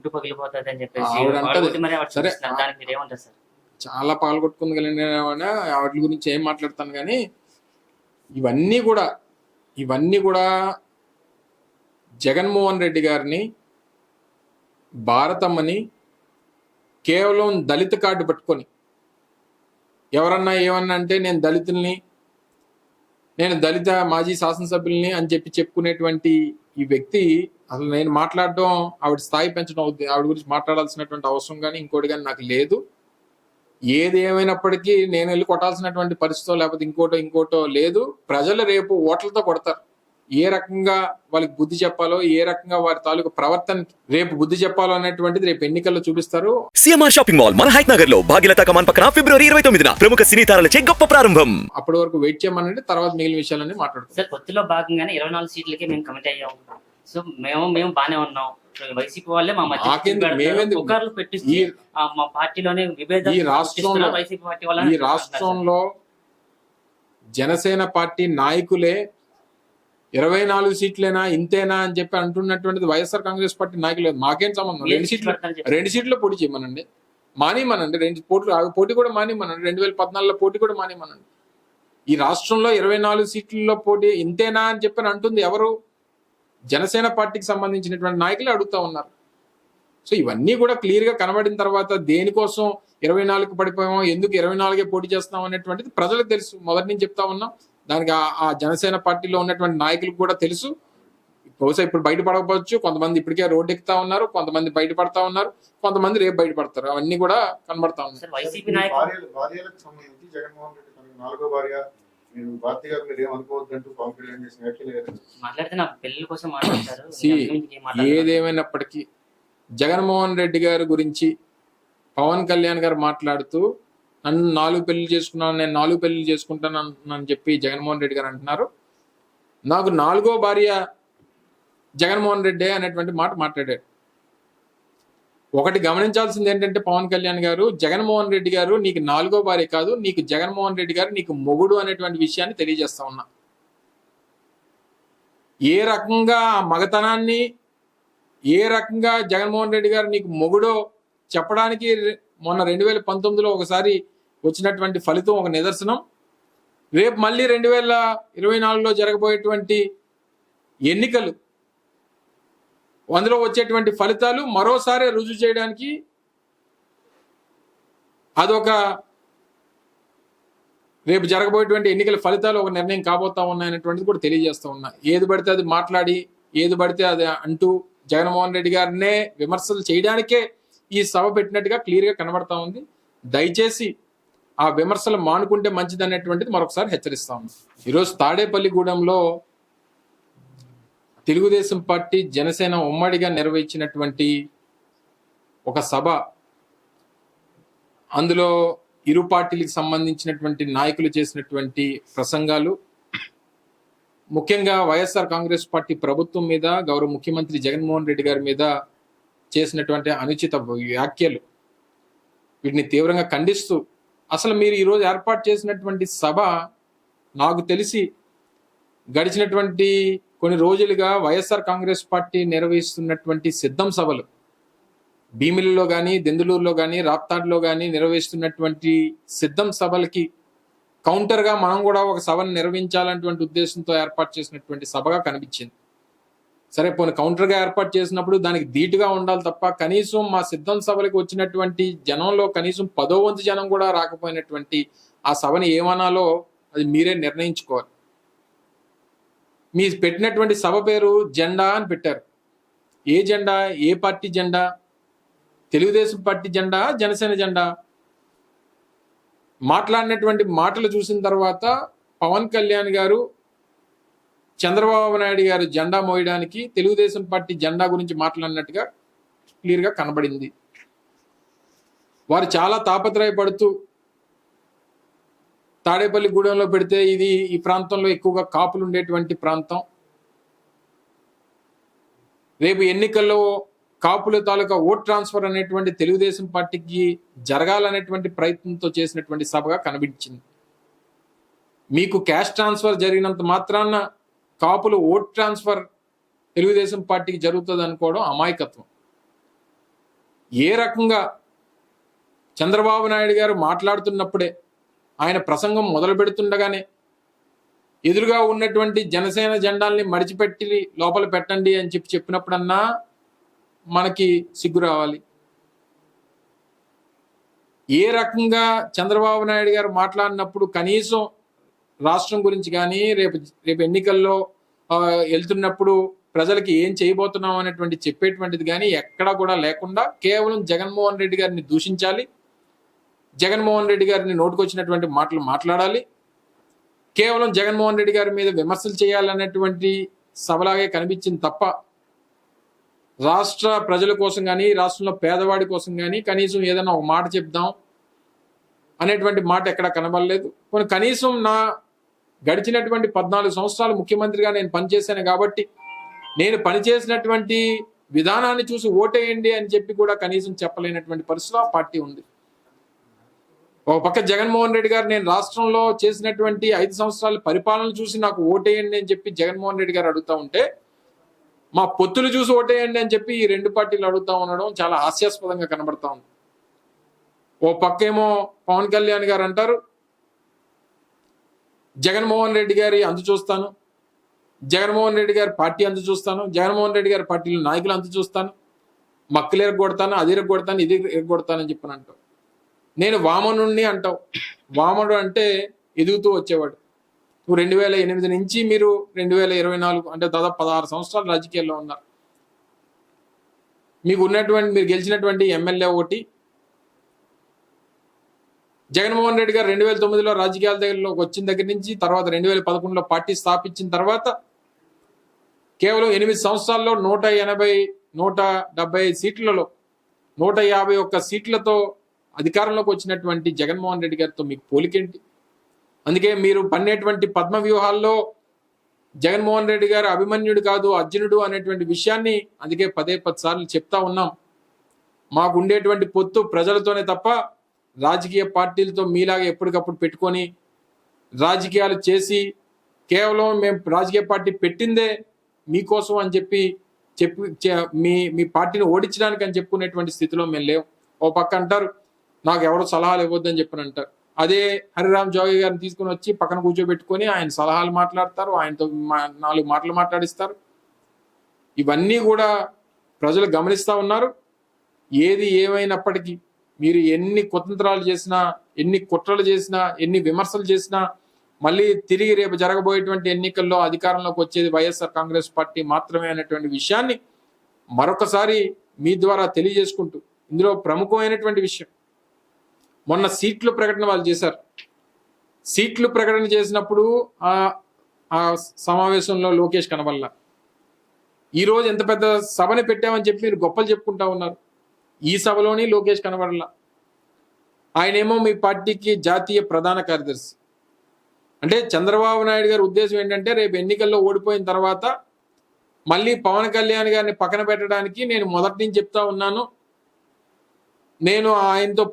గుడ్డు పగిలిపోతుంది అని చెప్పేసి సరే దానికి మీరు ఏమంటారు సార్? చాలా పాల్గొట్టుకుంది కలిగిన వాటి గురించి ఏం మాట్లాడతాను, కానీ ఇవన్నీ కూడా జగన్మోహన్ రెడ్డి గారిని, భారతమ్మని కేవలం దళిత కార్డు పట్టుకొని ఎవరన్నా ఏమన్నా అంటే నేను దళితుల్ని, నేను దళిత మాజీ శాసనసభ్యుల్ని అని చెప్పుకునేటువంటి ఈ వ్యక్తి అసలు నేను మాట్లాడడం ఆవిడ స్థాయి పెంచడం అవుతుంది. ఆవిడ గురించి మాట్లాడాల్సినటువంటి అవసరం కానీ ఇంకోటి కానీ నాకు లేదు. ఏది ఏమైనప్పటికీ నేను వెళ్ళి కొట్టాల్సినటువంటి పరిస్థితో లేకపోతే ఇంకోటో లేదు. ప్రజలు రేపు ఓట్లతో కొడతారు. ఏ రకంగా వాళ్ళకి బుద్ధి చెప్పాలో, ఏ రకంగా వారి తాలూకు ప్రవర్తన రేపు బుద్ధి చెప్పాలో అనేటువంటిది రేపు ఎన్నికల్లో చూపిస్తారు. సిఎంఆర్ షాపింగ్ మాల్ మన హైట్ నగర్ లో భాగ్యలత కమాన్ పక్కన ఫిబ్రవరి 29న ప్రముఖ సినీ తారలచే గొప్ప ప్రారంభం. అప్పటి వరకు వెయిట్ చేయమనండి, తర్వాత మిగిలిన విషయాలన్నీ మాట్లాడుతాం. సార్, పొత్తులో భాగంగానే 24 సీట్లకి మేము కమిట్ అయ్యాం. సో మేము బానే ఉన్నాం. వైసీపీ వాళ్ళే మా మధ్య పెట్టించి మా పార్టీలోనే విభేదాలు. ఈ రాష్ట్రంలో జనసేన పార్టీ నాయకులే 24 సీట్లేనా ఇంతేనా అని చెప్పి అంటున్నటువంటిది వైఎస్ఆర్ కాంగ్రెస్ పార్టీ నాయకులు. మాకేం సంబంధం? 2 సీట్లు పోటీ చేయమనండి, మానేమనండి. పోటీ కూడా మానేమనండి. 2014లో పోటీ కూడా మానేమనండి. ఈ రాష్ట్రంలో 24 సీట్లలో పోటీ ఇంతేనా అని చెప్పి అంటుంది ఎవరు? జనసేన పార్టీకి సంబంధించినటువంటి నాయకులు అడుగుతా ఉన్నారు. సో ఇవన్నీ కూడా క్లియర్ గా కనబడిన తర్వాత దేనికోసం 24కు పడిపోయామో, ఎందుకు 24కే పోటీ చేస్తాం అనేటువంటిది ప్రజలకు తెలుసు. మొదటి నుంచి చెప్తా ఉన్నాం. దానికి ఆ జనసేన పార్టీలో ఉన్నటువంటి నాయకులకు కూడా తెలుసు. బహుశా ఇప్పుడు బయటపడకపోవచ్చు. కొంతమంది ఇప్పటికే రోడ్డు ఎక్కుతా ఉన్నారు, కొంతమంది బయటపడతా ఉన్నారు, కొంతమంది రేపు బయటపడతారు. అవన్నీ కూడా కనబడతా ఉన్నాయి. ఏదేమైనప్పటికీ జగన్మోహన్ రెడ్డి గారి గురించి పవన్ కళ్యాణ్ గారు మాట్లాడుతూ నన్ను 4 పెళ్లి చేసుకున్నాను, నేను 4 పెళ్లి చేసుకుంటాను అని చెప్పి జగన్మోహన్ రెడ్డి గారు అంటున్నారు. నాకు 4వ భార్య జగన్మోహన్ రెడ్డి అనేటువంటి మాట మాట్లాడాడు. ఒకటి గమనించాల్సింది ఏంటంటే పవన్ కళ్యాణ్ గారు, జగన్మోహన్ రెడ్డి గారు నీకు 4వ భార్య కాదు, నీకు జగన్మోహన్ రెడ్డి గారు నీకు మొగుడు అనేటువంటి విషయాన్ని తెలియజేస్తా ఉన్నా. ఏ రకంగా ఆ మగతనాన్ని, ఏ రకంగా జగన్మోహన్ రెడ్డి గారు నీకు మొగుడో చెప్పడానికి మొన్న 2019లో ఒకసారి వచ్చినటువంటి ఫలితం ఒక నిదర్శనం. రేపు మళ్ళీ 2024లో జరగబోయేటువంటి ఎన్నికలు, అందులో వచ్చేటువంటి ఫలితాలు మరోసారి రుజువు చేయడానికి అదొక రేపు జరగబోయేటువంటి ఎన్నికల ఫలితాలు ఒక నిర్ణయం కాబోతా ఉన్నాయనేటువంటిది కూడా తెలియజేస్తా ఉన్నా. ఏది పడితే అది మాట్లాడి, ఏది పడితే అది అంటూ జగన్మోహన్ రెడ్డి గారినే విమర్శలు చేయడానికే ఈ సభ పెట్టినట్టుగా క్లియర్ గా కనబడతా ఉంది. దయచేసి ఆ విమర్శలు మానుకుంటే మంచిది అనేటువంటిది మరొకసారి హెచ్చరిస్తా ఉంది. ఈరోజు తాడేపల్లిగూడెంలో తెలుగుదేశం పార్టీ, జనసేన ఉమ్మడిగా నిర్వహించినటువంటి ఒక సభ, అందులో ఇరు పార్టీలకు సంబంధించినటువంటి నాయకులు చేసినటువంటి ప్రసంగాలు, ముఖ్యంగా వైఎస్ఆర్ కాంగ్రెస్ పార్టీ ప్రభుత్వం మీద, గౌరవ ముఖ్యమంత్రి జగన్మోహన్ రెడ్డి గారి మీద చేసినటువంటి అనుచిత వ్యాఖ్యలు, వీటిని తీవ్రంగా ఖండిస్తూ అసలు మీరు ఈరోజు ఏర్పాటు చేసినటువంటి సభ, నాకు తెలిసి గడిచినటువంటి కొన్ని రోజులుగా వైఎస్ఆర్ కాంగ్రెస్ పార్టీ నిర్వహిస్తున్నటువంటి సిద్ధం సభలు, భీమిలిలో కానీ, దెందులూరులో కానీ, రాప్తాడులో కానీ నిర్వహిస్తున్నటువంటి సిద్ధం సభలకి కౌంటర్గా మనం కూడా ఒక సభను నిర్వహించాలన్నటువంటి ఉద్దేశంతో ఏర్పాటు చేసినటువంటి సభగా కనిపించింది. సరే, పోనీ కౌంటర్గా ఏర్పాటు చేసినప్పుడు దానికి ధీటుగా ఉండాలి తప్ప, కనీసం మా సిద్ధం సభలకు వచ్చినటువంటి జనంలో కనీసం 10వ వంతు జనం కూడా రాకపోయినటువంటి ఆ సభని ఏమనాలో అది మీరే నిర్ణయించుకోవాలి. మీ పెట్టినటువంటి సభ పేరు జెండా అని పెట్టారు. ఏ జెండా? ఏ పార్టీ జెండా? తెలుగుదేశం పార్టీ జెండా, జనసేన జెండా? మాట్లాడినటువంటి మాటలు చూసిన తర్వాత పవన్ కళ్యాణ్ గారు చంద్రబాబు నాయుడు గారు జెండా మోయడానికి తెలుగుదేశం పార్టీ జెండా గురించి మాట్లాడినట్టుగా క్లియర్గా కనబడింది. వారు చాలా తాపత్రయపడుతూ తాడేపల్లిగూడెంలో పెడితే ఇది ఈ ప్రాంతంలో ఎక్కువగా కాపులు ఉండేటువంటి ప్రాంతం, రేపు ఎన్నికల్లో కాపుల తాలూకా ఓట్ ట్రాన్స్ఫర్ అనేటువంటి తెలుగుదేశం పార్టీకి జరగాలనేటువంటి ప్రయత్నంతో చేసినటువంటి సభగా కనిపించింది. మీకు క్యాష్ ట్రాన్స్ఫర్ జరిగినంత మాత్రాన కాపులు ఓట్ ట్రాన్స్ఫర్ తెలుగుదేశం పార్టీకి జరుగుతుంది అనుకోవడం అమాయకత్వం. ఏ రకంగా చంద్రబాబు నాయుడు గారు మాట్లాడుతున్నప్పుడే, ఆయన ప్రసంగం మొదలు పెడుతుండగానే ఎదురుగా ఉన్నటువంటి జనసేన జెండాల్ని మడిచిపెట్టి లోపల పెట్టండి అని చెప్పినప్పుడన్నా మనకి సిగ్గు రావాలి. ఏ రకంగా చంద్రబాబు నాయుడు గారు మాట్లాడినప్పుడు కనీసం రాష్ట్రం గురించి కానీ రేపు ఎన్నికల్లో వెళ్తున్నప్పుడు ప్రజలకి ఏం చేయబోతున్నాం అనేటువంటి చెప్పేటువంటిది కానీ ఎక్కడా కూడా లేకుండా కేవలం జగన్మోహన్ రెడ్డి గారిని దూషించాలి, జగన్మోహన్ రెడ్డి గారిని నోటుకొచ్చినటువంటి మాటలు మాట్లాడాలి, కేవలం జగన్మోహన్ రెడ్డి గారి మీద విమర్శలు చేయాలనేటువంటి సభలాగే కనిపించింది తప్ప రాష్ట్ర ప్రజల కోసం కానీ రాష్ట్రంలో పేదవాడి కోసం కానీ కనీసం ఏదైనా ఒక మాట చెప్దాం అనేటువంటి మాట ఎక్కడ కనబడలేదు. కనీసం నా గడిచినటువంటి 14 సంవత్సరాలు ముఖ్యమంత్రిగా నేను పనిచేశాను కాబట్టి నేను పనిచేసినటువంటి విధానాన్ని చూసి ఓటేయండి అని చెప్పి కూడా కనీసం చెప్పలేనటువంటి పరిస్థితి ఆ పార్టీ ఉంది. ఒక పక్క జగన్మోహన్ రెడ్డి గారు నేను రాష్ట్రంలో చేసినటువంటి 5 సంవత్సరాల పరిపాలన చూసి నాకు ఓటేయండి అని చెప్పి జగన్మోహన్ రెడ్డి గారు అడుగుతా ఉంటే, మా పొత్తులు చూసి ఓటేయండి అని చెప్పి ఈ రెండు పార్టీలు అడుగుతా ఉండడం చాలా హాస్యాస్పదంగా కనబడతా ఉంది. ఓ పక్కేమో పవన్ కళ్యాణ్ గారు అంటారు, జగన్మోహన్ రెడ్డి గారి అంతు చూస్తాను, జగన్మోహన్ రెడ్డి గారి పార్టీ అంతు చూస్తాను, జగన్మోహన్ రెడ్డి గారి పార్టీలో నాయకులు అంతు చూస్తాను, మక్కలు ఎరగొడతాను, అది ఎరగొడతాను, ఇది ఎరగొడతానని చెప్పని అంటావు. నేను వామనుణ్ణి అంటావు. వామనుడు అంటే ఎదుగుతూ వచ్చేవాడు. నువ్వు 2008 నుంచి మీరు 2024 అంటే దాదాపు 16 సంవత్సరాలు రాజకీయాల్లో ఉన్నారు. మీరు గెలిచినటువంటి ఎమ్మెల్యే ఒకటి. జగన్మోహన్ రెడ్డి గారు 2009లో రాజకీయాల దగ్గరలోకి వచ్చిన దగ్గర నుంచి తర్వాత 2011లో పార్టీ స్థాపించిన తర్వాత కేవలం 8 సంవత్సరాల్లో 170 సీట్లలో 151 సీట్లతో అధికారంలోకి వచ్చినటువంటి జగన్మోహన్ రెడ్డి గారితో మీకు పోలికేంటి? అందుకే మీరు పన్నేటువంటి పద్మ వ్యూహాల్లో జగన్మోహన్ రెడ్డి గారు అభిమన్యుడు కాదు అర్జునుడు అనేటువంటి విషయాన్ని అందుకే 10 సార్లు చెప్తా ఉన్నాం. మాకు ఉండేటువంటి పొత్తు ప్రజలతోనే తప్ప రాజకీయ పార్టీలతో మీలాగా ఎప్పటికప్పుడు పెట్టుకొని రాజకీయాలు చేసి కేవలం మేము రాజకీయ పార్టీ పెట్టిందే మీకోసం అని చెప్పి మీ పార్టీని ఓడించడానికి అని చెప్పుకునేటువంటి స్థితిలో మేము లేవు. ఓ పక్క అంటారు నాకు ఎవరు సలహాలు ఇవ్వద్దని చెప్పని అంటారు. అదే హరిరామ్ జోగి గారిని తీసుకుని వచ్చి పక్కన కూర్చోబెట్టుకొని ఆయన సలహాలు మాట్లాడతారు, ఆయనతో 4 మాటలు మాట్లాడిస్తారు. ఇవన్నీ కూడా ప్రజలు గమనిస్తూ ఉన్నారు. ఏది ఏమైనప్పటికీ మీరు ఎన్ని కుతంత్రాలు చేసినా, ఎన్ని కుట్రలు చేసినా, ఎన్ని విమర్శలు చేసినా మళ్ళీ తిరిగి రేపు జరగబోయేటువంటి ఎన్నికల్లో అధికారంలోకి వచ్చేది వైఎస్ఆర్ కాంగ్రెస్ పార్టీ మాత్రమే అనేటువంటి విషయాన్ని మరొకసారి మీ ద్వారా తెలియజేసుకుంటూ, ఇందులో ప్రముఖమైనటువంటి విషయం మొన్న సీట్లు ప్రకటన వాళ్ళు చేశారు. సీట్లు ప్రకటన చేసినప్పుడు ఆ సమావేశంలో లోకేష్ కనబల్ల. ఈరోజు ఎంత పెద్ద సభని పెట్టామని చెప్పి మీరు గొప్పలు చెప్పుకుంటా ఉన్నారు. ఈ సభలోని లోకేష్ కనబడలా. ఆయనేమో మీ పార్టీకి జాతీయ ప్రధాన కార్యదర్శి. అంటే చంద్రబాబు నాయుడు గారి ఉద్దేశం ఏంటంటే రేపు ఎన్నికల్లో ఓడిపోయిన తర్వాత మళ్ళీ పవన్ కళ్యాణ్ గారిని పక్కన పెట్టడానికి నేను మొదటి నుంచి చెప్తా ఉన్నాను, నేను ఆయనతో